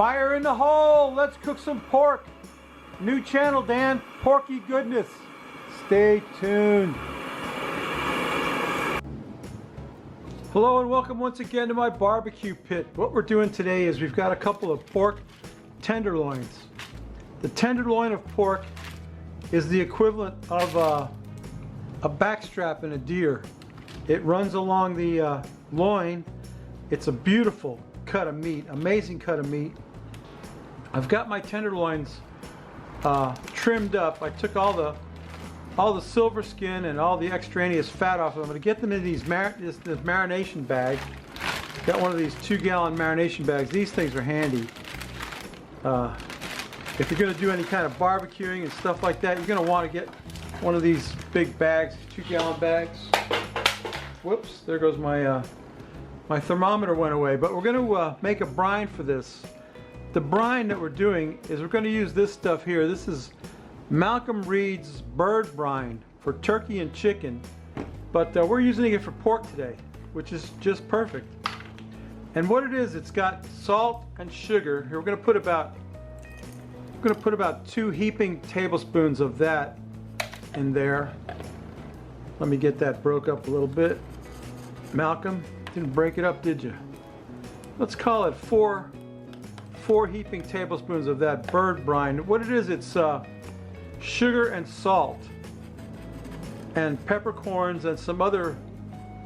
Fire in the hole! Let's cook some pork. New channel, Dan. Porky goodness. Stay tuned. Hello and welcome once again to my barbecue pit. What we're doing today is we've got a couple of pork tenderloins. The tenderloin of pork is the equivalent of a backstrap in a deer. It runs along the loin. It's a beautiful cut of meat, amazing cut of meat. I've got my tenderloins trimmed up. I took all the silver skin and all the extraneous fat off of them. I'm going to get them in these this marination bag. Got one of these 2-gallon marination bags. These things are handy. If you're going to do any kind of barbecuing and stuff like that, you're going to want to get one of these big bags, 2-gallon bags. Whoops, there goes my my thermometer went away. But we're going to make a brine for this. The brine that we're doing is we're going to use this stuff here. This is Malcolm Reed's bird brine for turkey and chicken, but we're using it for pork today, which is just perfect. And what it is, it's got salt and sugar. Here we're going to put about 2 heaping tablespoons of that in there. Let me get that broke up a little bit. Malcolm, didn't break it up, did you? Let's call it 4 heaping tablespoons of that bird brine. What it is, it's sugar and salt and peppercorns and some other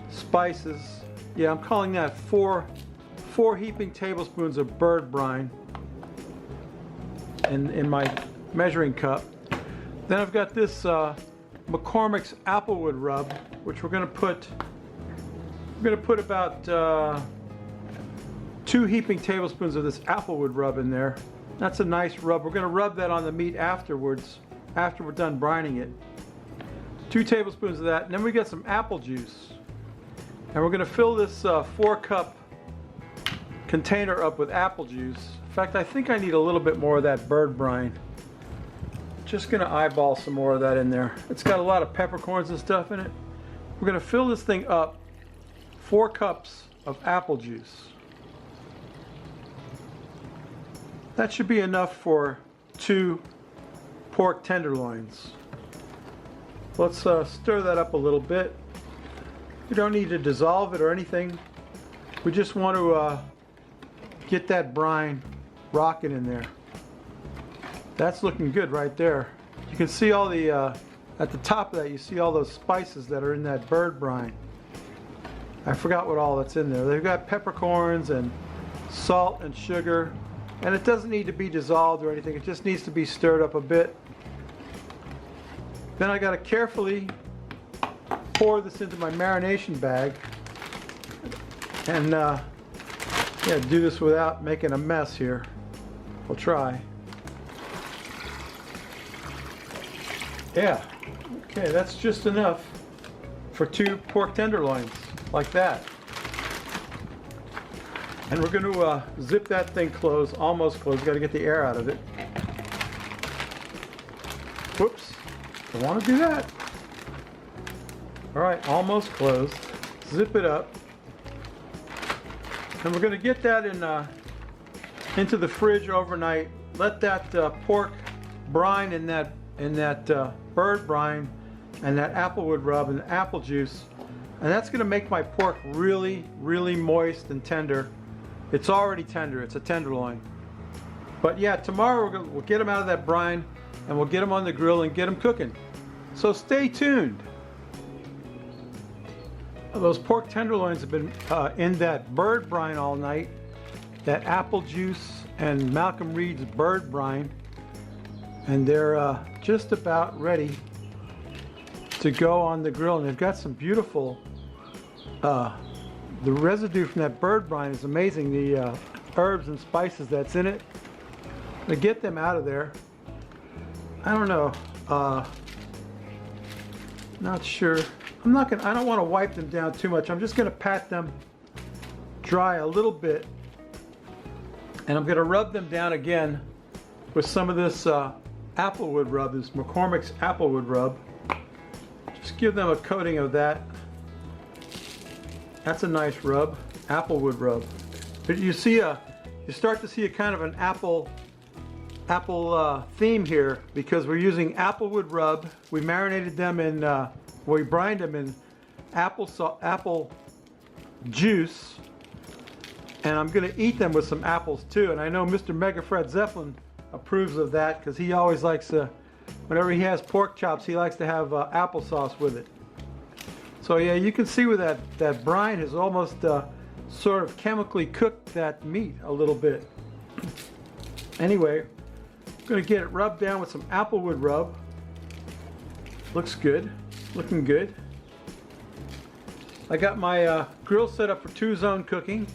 spices. Yeah, I'm calling that 4 heaping tablespoons of bird brine in my measuring cup. Then I've got this McCormack's Applewood rub, which we're going to put about 2 heaping tablespoons of this Applewood rub in there. That's a nice rub. We're going to rub that on the meat afterwards, after we're done brining it. 2 tablespoons of that, and then we got some apple juice. And we're going to fill this 4-cup container up with apple juice. In fact, I think I need a little bit more of that bird brine. Just going to eyeball some more of that in there. It's got a lot of peppercorns and stuff in it. We're going to fill this thing up, 4 cups of apple juice. That should be enough for 2 pork tenderloins. Let's stir that up a little bit. You don't need to dissolve it or anything. We just want to get that brine rocking in there. That's looking good right there. You can see all the, at the top of that, you see all those spices that are in that bird brine. I forgot what all that's in there. They've got peppercorns and salt and sugar. And it doesn't need to be dissolved or anything. It just needs to be stirred up a bit. Then I got to carefully pour this into my marination bag. And yeah, do this without making a mess here. We'll try. Yeah, okay, that's just enough for 2 pork tenderloins, like that. And we're going to zip that thing closed, almost closed. Got to get the air out of it. Whoops, don't want to do that. All right, almost closed. Zip it up. And we're going to get that into the fridge overnight. Let that pork brine in that bird brine and that applewood rub and apple juice. And that's going to make my pork really, really moist and tender. It's already tender. It's a tenderloin. But yeah, tomorrow we'll get them out of that brine and we'll get them on the grill and get them cooking. So stay tuned. Those pork tenderloins have been in that bird brine all night. That apple juice and Malcolm Reed's bird brine. And they're just about ready to go on the grill. And they've got some beautiful the residue from that bird brine is amazing. The herbs and spices that's in it. To get them out of there. I don't know. Not sure. I don't want to wipe them down too much. I'm just going to pat them dry a little bit. And I'm going to rub them down again with some of this Applewood rub, this McCormack's Applewood rub. Just give them a coating of that. That's a nice rub, Applewood rub. But you see you start to see a kind of an apple theme here because we're using Applewood rub. We marinated them in, we brined them in apple juice, and I'm going to eat them with some apples too. And I know Mr. Mega Fred Zeppelin approves of that because he always likes to, whenever he has pork chops, he likes to have applesauce with it. So yeah, you can see where that brine has almost sort of chemically cooked that meat a little bit. Anyway, I'm going to get it rubbed down with some Applewood rub. Looks good, looking good. I got my grill set up for 2-zone cooking.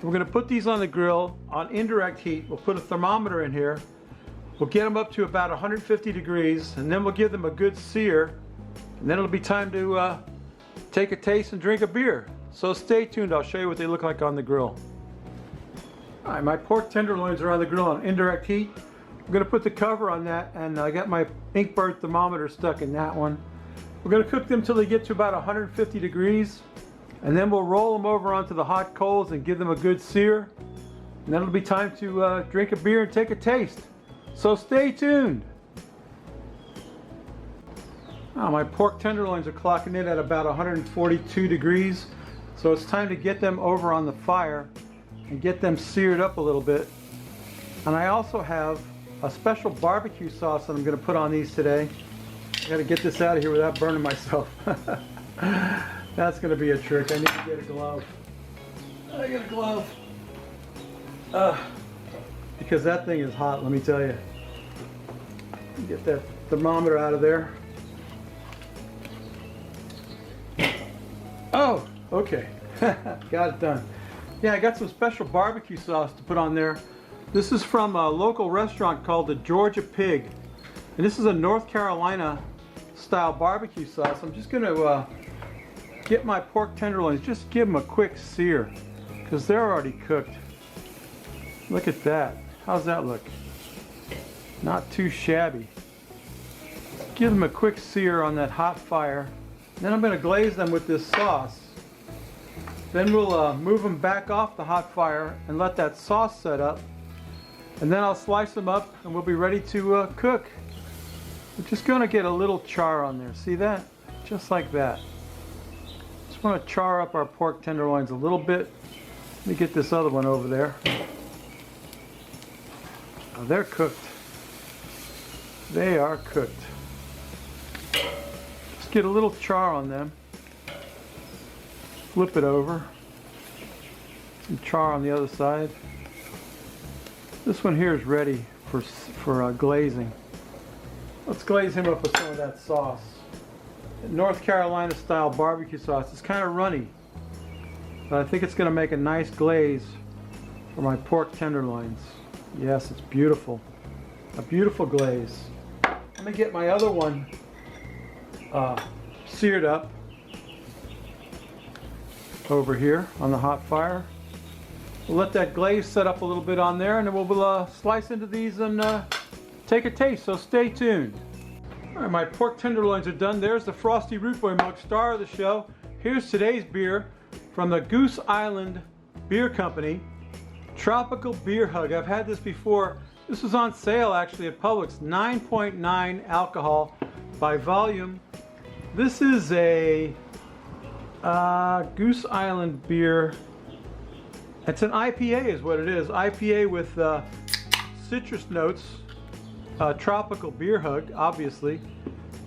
We're going to put these on the grill on indirect heat. We'll put a thermometer in here. We'll get them up to about 150 degrees, and then we'll give them a good sear, and then it'll be time to take a taste and drink a beer. So stay tuned, I'll show you what they look like on the grill. All right, my pork tenderloins are on the grill on indirect heat. I'm going to put the cover on that, and I got my Inkbird thermometer stuck in that one. We're going to cook them till they get to about 150 degrees, and then we'll roll them over onto the hot coals and give them a good sear, and then it'll be time to drink a beer and take a taste. So stay tuned. Oh, my pork tenderloins are clocking in at about 142 degrees, so it's time to get them over on the fire and get them seared up a little bit. And I also have a special barbecue sauce that I'm going to put on these today. I got to get this out of here without burning myself. That's going to be a trick. I need to get a glove. I get a glove. Because that thing is hot, let me tell you. Get that thermometer out of there. Oh, okay. Got it done. Yeah, I got some special barbecue sauce to put on there. This is from a local restaurant called the Georgia Pig. And this is a North Carolina style barbecue sauce. I'm just going to get my pork tenderloins, just give them a quick sear because they're already cooked. Look at that. How's that look? Not too shabby. Give them a quick sear on that hot fire. Then I'm going to glaze them with this sauce. Then we'll move them back off the hot fire and let that sauce set up. And then I'll slice them up and we'll be ready to cook. We're just going to get a little char on there. See that? Just like that. Just want to char up our pork tenderloins a little bit. Let me get this other one over there. Oh, they're cooked. They are cooked. Just get a little char on them. Flip it over. Some char on the other side. This one here is ready for glazing. Let's glaze him up with some of that sauce. North Carolina style barbecue sauce. It's kind of runny, but I think it's going to make a nice glaze for my pork tenderloins. Yes, it's beautiful. A beautiful glaze. Let me get my other one seared up over here on the hot fire. We'll let that glaze set up a little bit on there, and then we'll slice into these and take a taste, so stay tuned. All right, my pork tenderloins are done. There's the Frosty Root Boy mug, star of the show. Here's today's beer from the Goose Island Beer Company, Tropical Beer Hug. I've had this before. This was on sale actually at Publix, 9.9 alcohol by volume. This is a Goose Island beer. It's an IPA is what it is. IPA with citrus notes. Tropical Beer Hug, obviously.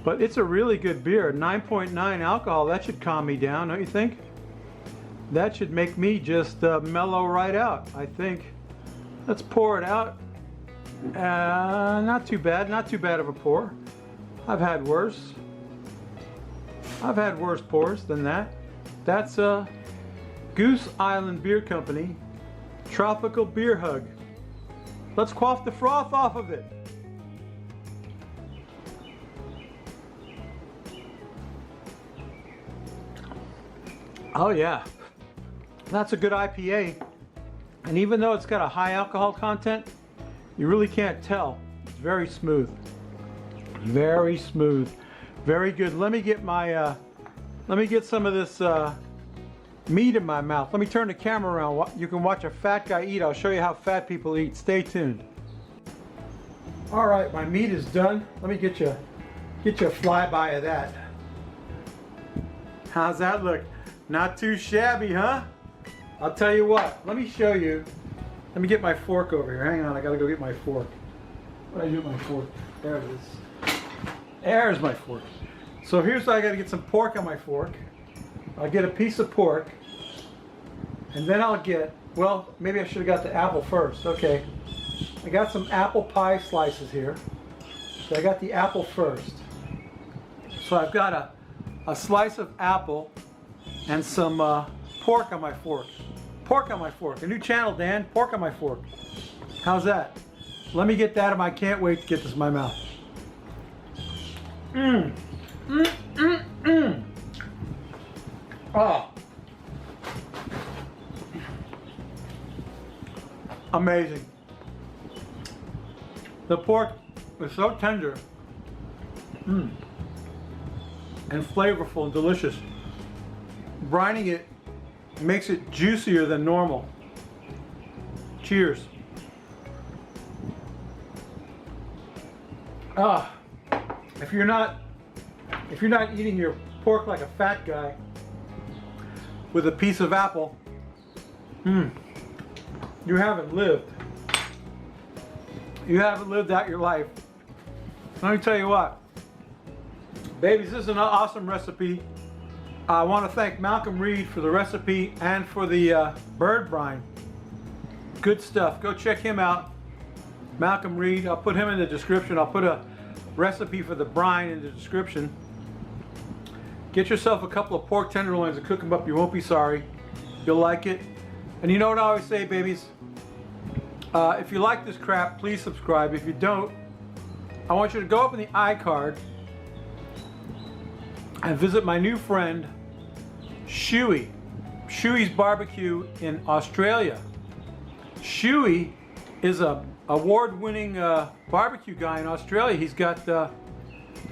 But it's a really good beer. 9.9 alcohol. That should calm me down, don't you think? That should make me just mellow right out, I think. Let's pour it out. Not too bad. Not too bad of a pour. I've had worse. I've had worse pours than that. That's Goose Island Beer Company, Tropical Beer Hug. Let's quaff the froth off of it. Oh yeah, that's a good IPA. And even though it's got a high alcohol content, you really can't tell. It's very smooth. Very smooth. Very good. Let me get my let me get some of this meat in my mouth. Let me turn the camera around. You can watch a fat guy eat. I'll show you how fat people eat. Stay tuned. All right, my meat is done. Let me get you a flyby of that. How's that look? Not too shabby, huh? I'll tell you what. Let me show you. Let me get my fork over here. Hang on, I gotta go get my fork. What do I do with my fork? There it is. There's my fork. So here's what I gotta get: some pork on my fork. I'll get a piece of pork, and then I'll get, well, maybe I should have got the apple first. Okay, I got some apple pie slices here. So I got the apple first. So I've got a slice of apple and some pork on my fork. Pork on my fork. A new channel, Dan. Pork on my fork. How's that? Let me get that, and I can't wait to get this in my mouth. Mmm. Mmm. Mmm. Mmm. Oh. Amazing. The pork is so tender. Mmm. And flavorful and delicious. Brining it makes it juicier than normal. Cheers. Ah, if you're not eating your pork like a fat guy with a piece of apple, you haven't lived. You haven't lived out your life. Let me tell you what, babies, this is an awesome recipe. I want to thank Malcolm Reed for the recipe and for the bird brine. Good stuff. Go check him out. Malcolm Reed. I'll put him in the description. I'll put a recipe for the brine in the description. Get yourself a couple of pork tenderloins and cook them up. You won't be sorry. You'll like it. And you know what I always say, babies? If you like this crap, please subscribe. If you don't, I want you to go up in the iCard and visit my new friend, Shuey. Shuey's Barbecue in Australia. Shuey is a award-winning barbecue guy in Australia.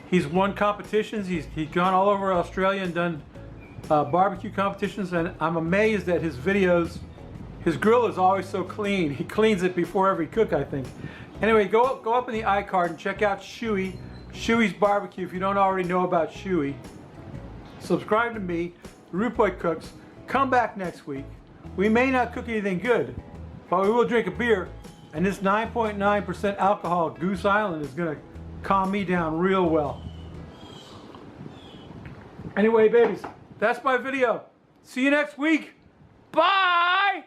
He's won competitions. He's gone all over Australia and done barbecue competitions, and I'm amazed at his videos. His grill is always so clean. He cleans it before every cook, I think. Anyway, go up in the iCard and check out Shuey's Barbecue if you don't already know about Shuey. Subscribe to me, the Root Boy Cooks. Come back next week. We may not cook anything good, but we will drink a beer, and this 9.9% alcohol Goose Island is going to calm me down real well. Anyway, babies, that's my video. See you next week. Bye!